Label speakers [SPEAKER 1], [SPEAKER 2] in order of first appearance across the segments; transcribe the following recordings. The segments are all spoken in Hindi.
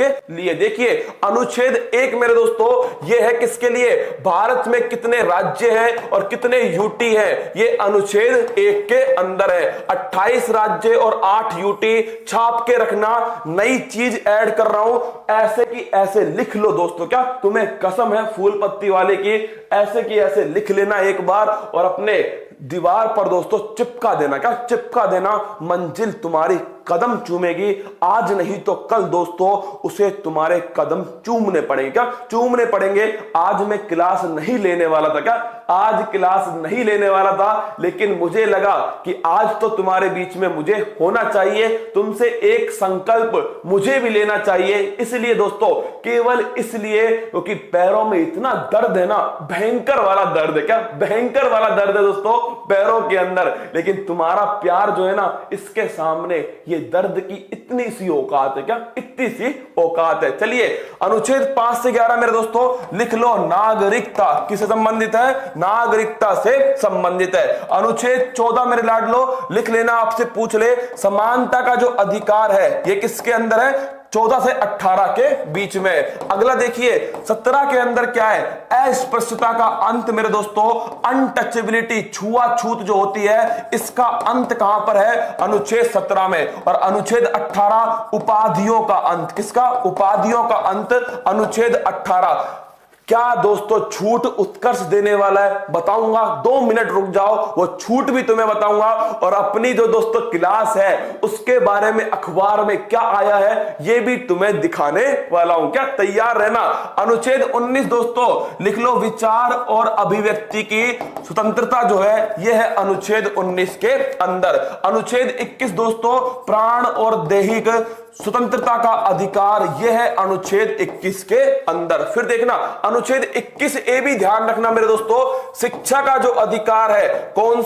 [SPEAKER 1] के लिए। देखिए अनुच्छेद 1 मेरे दोस्तों ये है किसके लिए, भारत में कितने राज्य हैं और कितने यूटी हैं, ये अनुच्छेद 1 के अंदर है। 28 राज्य और 8 यूटी, छाप के रखना, नई चीज ऐड कर रहा हूं, ऐसे की ऐसे लिख लो दोस्तों, क्या तुम्हें कसम है फूल पत्ती वाले की, ऐसे की ऐसे लिख लेना एक बार और अपने दीवार पर दोस्तों चिपका देना, क्या चिपका देना, मंजिल तुम्हारी कदम चूमेगी, आज नहीं तो कल दोस्तों उसे तुम्हारे कदम चूमने पड़ेंगे, क्या चूमने पड़ेंगे। आज मैं क्लास नहीं लेने वाला था, क्या आज क्लास नहीं लेने वाला था, लेकिन मुझे लगा कि आज तो तुम्हारे बीच में मुझे होना चाहिए, तुमसे एक संकल्प मुझे भी लेना चाहिए, इसलिए दोस्तों, केवल इसलिए क्योंकि पैरों में इतना दर्द है ना, भयंकर वाला दर्द है, क्या भयंकर वाला दर्द है दोस्तों पैरों के अंदर, लेकिन तुम्हारा प्यार जो है ना इसके सामने ये दर्द की इतनी सी औकात है, क्या इतनी सी औकात है। चलिए अनुच्छेद 5 से 11 मेरे दोस्तों लिख लो, नागरिकता किससे संबंधित है, नागरिकता से संबंधित है। अनुच्छेद 14 मेरे लाडलो लिख लेना, आपसे पूछ ले, समानता का जो अधिकार है ये किसके अंदर है, 14 से 18 के बीच में। अगला देखिए 17 के अंदर क्या है, अस्पृश्यता का अंत मेरे दोस्तों, अनटचेबिलिटी, छुआछूत जो होती है इसका अंत कहां पर है, अनुच्छेद 17 में। और अनुच्छेद 18 उपाधियों का अंत, किसका, उपाधियों का अंत, अनुच्छेद 18। क्या दोस्तों छूट उत्कर्ष देने वाला है, बताऊंगा, 2 मिनट रुक जाओ, वो छूट भी तुम्हें बताऊंगा, और अपनी जो दोस्तों क्लास है उसके बारे में अखबार में क्या आया है ये भी तुम्हें दिखाने वाला हूं, क्या तैयार रहना। अनुच्छेद 19 दोस्तों लिख लो, विचार और अभिव्यक्ति की स्वतंत्रता जो है यह है अनुच्छेद 19 के अंदर। अनुच्छेद 21 दोस्तों, प्राण और दैहिक स्वतंत्रता का अधिकार, यह है अनुच्छेद 21 के अंदर। फिर देखना अनुच्छेद 21 ए भी ध्यान रखना मेरे दोस्तों, शिक्षा का जो अधिकार है, कौन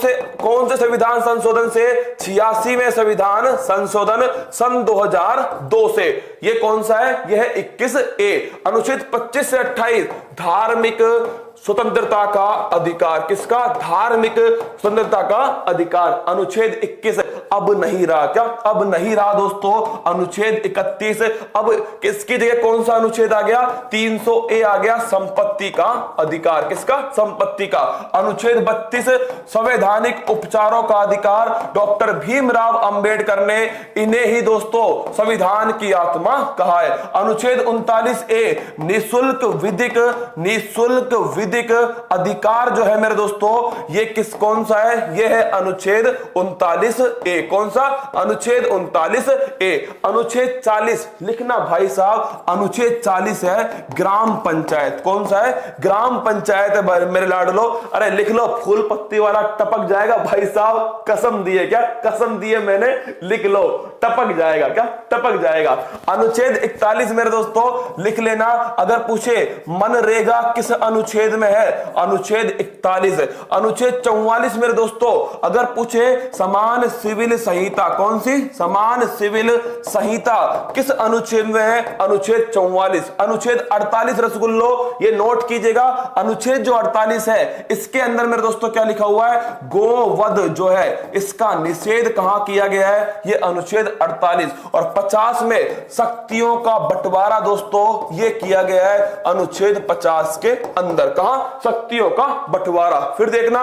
[SPEAKER 1] से संविधान संशोधन से, 86वें संविधान संशोधन सन 2002 से, ये कौन सा है, यह है 21 ए। अनुच्छेद 25 से 28 धार्मिक स्वतंत्रता का अधिकार, किसका, धार्मिक स्वतंत्रता का अधिकार, अनुच्छेद 21 अब नहीं रहा, क्या अब नहीं रहा दोस्तों, अनुच्छेद 31 अब किसकी जगह कौन सा अनुच्छेद आ गया, 300 ए आ गया, संपत्ति का अधिकार, किसका, संपत्ति का। अनुच्छेद 32 संवैधानिक उपचारों का अधिकार, डॉक्टर भीमराव अंबेडकर ने इन्हें ही दोस्तों संविधान की आत्मा कहा है। अनुच्छेद 39 ए निःशुल्क विधिक अधिकार जो है मेरे दोस्तों ये कौन सा है, ये है अनुच्छेद 39 ए, कौन सा, अनुच्छेद 39 ए। अनुच्छेद 40 लिखना भाई साहब, अनुच्छेद 40 है ग्राम पंचायत, कौन सा है, ग्राम पंचायत है मेरे लाडलो, अरे लिख लो, फूल पत्ती वाला टपक जाएगा भाई साहब, कसम दी है, क्या कसम दी है मैंने, लिख लो टपक जाएगा, क्या टपक जाएगा। अनुच्छेद 41 मेरे दोस्तों लिख लेना, अगर पूछे मनरेगा किस अनुच्छेद में है, अनुच्छेद 41। अनुच्छेद 44 मेरे दोस्तों अगर पूछे समान सिविल संहिता, कौन सी, समान सिविल संहिता किस अनुच्छेद में है, अनुच्छेद 44। अनुच्छेद 48 रसगुल्लो, ये नोट कीजिएगा, अनुच्छेद जो 48 है इसके अंदर मेरे दोस्तों क्या लिखा हुआ है, गोवध जो है इसका निषेध कहां किया गया है, ये अनुच्छेद 48। और 50 में शक्तियों का बंटवारा दोस्तों ये किया गया है अनुच्छेद 50 के अंदर, कहां, शक्तियों का बंटवारा। फिर देखना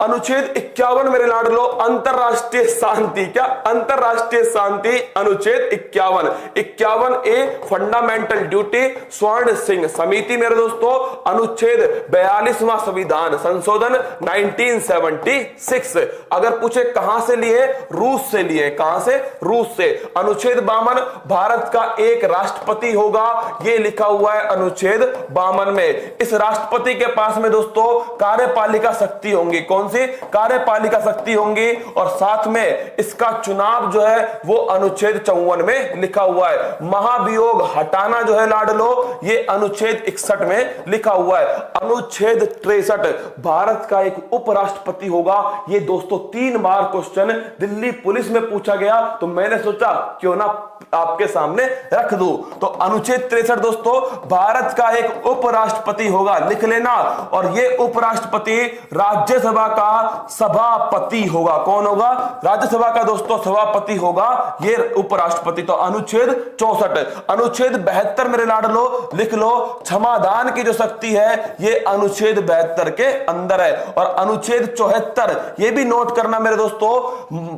[SPEAKER 1] अनुच्छेद 51 मेरे लाडलो, अंतरराष्ट्रीय शांति, क्या अंतरराष्ट्रीय शांति, अनुच्छेद 51 ए फंडामेंटल ड्यूटी, स्वर्ण सिंह समिति मेरे दोस्तों। अनुच्छेद 42वां संविधान संशोधन 1976, अगर पूछे कहां से लिए, रूस से लिए, कहां से, रूस से। अनुच्छेद 52 भारत का एक राष्ट्रपति होगा, यह लिखा हुआ है अनुच्छेद 52 में। इस राष्ट्रपति के पास में दोस्तों कार्यपालिका शक्ति होंगी, कौन सी, कार्यपालिका शक्ति होंगी, और साथ में इसका चुनाव जो है वो अनुच्छेद 54 में लिखा हुआ है। महाभियोग हटाना जो है लाडलो, ये अनुच्छेद 61 में लिखा हुआ है। अनुच्छेद 63 भारत का एक उपराष्ट्रपति होगा, ये दोस्तों 3 बार क्वेश्चन दिल्ली पुलिस में पूछा गया, तो मैंने सोचा क्यों ना आपके सामने रख दूं। तो अनुच्छेद 63 दोस्तों भारत का एक उपराष्ट्रपति होगा, लिख लेना, और ये उपराष्ट्रपति राज्यसभा का सभापति होगा। कौन होगा? राज्यसभा का दोस्तों सभापति होगा ये उपराष्ट्रपति। तो अनुच्छेद 64। अनुच्छेद 72 मेरे लाडलो लिख लो, क्षमादान की जो शक्ति है ये अनुच्छेद 72 के अंदर है। और अनुच्छेद 74 ये भी नोट करना मेरे दोस्तों,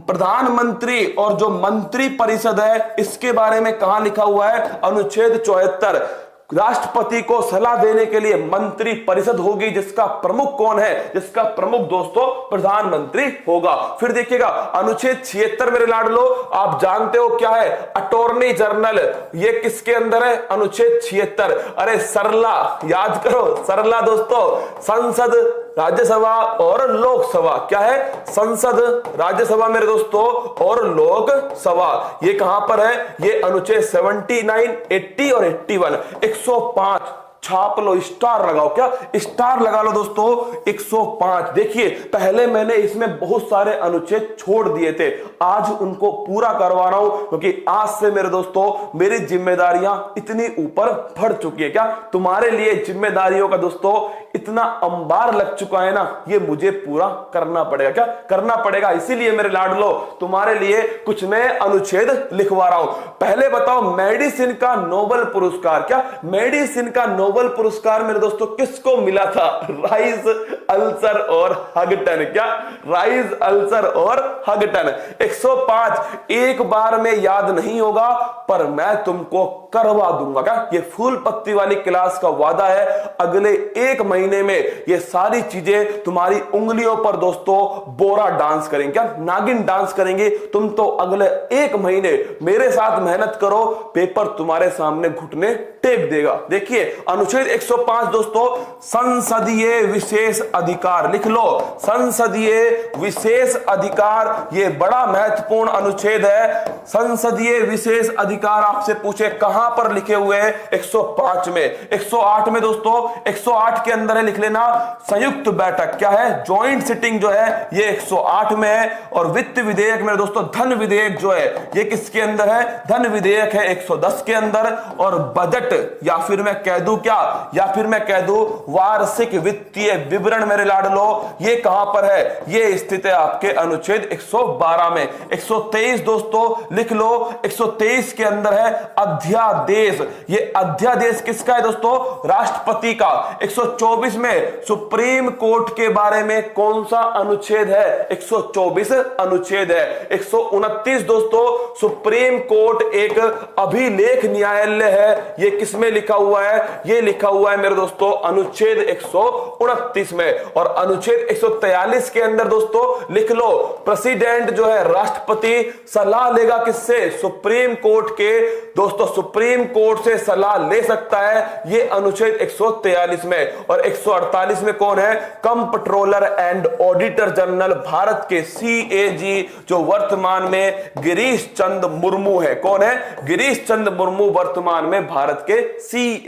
[SPEAKER 1] प्रधानमंत्री और जो मंत्री परिषद है इसके बारे में कहां लिखा हुआ है? अनुच्छेद 74। राष्ट्रपति को सलाह देने के लिए मंत्री परिषद होगी जिसका प्रमुख कौन है? जिसका प्रमुख दोस्तों प्रधानमंत्री होगा। फिर देखिएगा अनुच्छेद 76 मेरे लाडलो, आप जानते हो क्या है? Attorney general. ये किसके अंदर है? अनुच्छेद 76। अरे सरला, याद करो सरला दोस्तों, संसद, राज्यसभा और लोकसभा। क्या है? संसद, राज्यसभा मेरे दोस्तों और लोकसभा। ये कहां पर है? ये अनुच्छेद 79, 80 और 81। 105 छाप लो, स्टार लगाओ। क्या? स्टार लगा लो दोस्तों। 105। देखिए पहले मैंने इसमें बहुत सारे अनुच्छेद छोड़ दिए थे, आज उनको पूरा करवा रहा हूं क्योंकि आज से मेरे दोस्तों मेरी जिम्मेदारियां इतनी ऊपर बढ़ चुकी है। क्या तुम्हारे लिए जिम्मेदारियों का दोस्तों इतना अंबार लग चुका है ना, ये मुझे पूरा करना पड़ेगा। क्या करना पड़ेगा? इसीलिए मेरे लाडलो तुम्हारे लिए कुछ नए अनुच्छेद लिखवा रहा हूं। पहले बताओ, मेडिसिन का नोबेल पुरस्कार, क्या मेडिसिन का नोबेल पुरस्कार मेरे दोस्तों किसको मिला था? राइस, अल्सर और हगटन। क्या? राइस, अल्सर और हगटन। 105 एक बार में याद नहीं होगा पर मैं तुमको करवा दूंगा। क्या? ये फूल पत्ती वाली क्लास का वादा है, अगले एक महीने में ये सारी चीजें तुम्हारी उंगलियों पर दोस्तों बोरा डांस करेंगे। क्या? नागिन डांस करेंगे। तुम तो अगले एक महीने मेरे साथ मेहनत करो, पेपर तुम्हारे सामने घुटने टेक देगा। देखिए अनुच्छेद 105 दोस्तों, संसदीय विशेष अधिकार। लिख लो, संसदीय विशेष अधिकार। ये बड़ा महत्वपूर्ण अनुच्छेद है। संसदीय विशेष अधिकार आपसे पूछे कहां पर लिखे हुए हैं? 105 में। 108 में दोस्तों, 108 के अंदर है, लिख लेना संयुक्त बैठक। क्या है? ज्वाइंट सिटिंग जो है ये 108 में है। और वित्त विधेयक में दोस्तों धन विधेयक जो है ये किसके अंदर है? धन विधेयक है 110 के अंदर। और बजट या फिर मैं कह दूं क्या, या फिर मैं कह दूं वार्षिक वित्तीय विवरण मेरे लाडलो, ये कहां पर है? ये स्थित है आपके अनुच्छेद 112 में। 123 दोस्तों लिख लो, 123 के अंदर है अध्यादेश। ये अध्यादेश किसका है दोस्तों? राष्ट्रपति का। 124 में सुप्रीम कोर्ट के बारे में कौन सा अनुच्छेद है? 124 अनुच्छेद है। 129 दोस्तों, सुप्रीम कोर्ट एक अभिलेख न्यायालय है। ये किसमें लिखा हुआ है? ये लिखा हुआ है मेरे दोस्तों अनुच्छेद 129 में। और अनुच्छेद 143 के अंदर दोस्तों लिख लो, प्रेसिडेंट जो है राष्ट्रपति सलाह लेगा किससे? सुप्रीम कोर्ट के। दोस्तों सुप्रीम कोर्ट से सलाह ले सकता है, ये अनुच्छेद 143 में। और 148 में कौन है? Comptroller and auditor general Bharat के CAG जो वर्तमान में गिरीश चंद्र मुर्मू है। कौन है? गिरीश चंद्र मुर्मू वर्तमान में भारत के CAG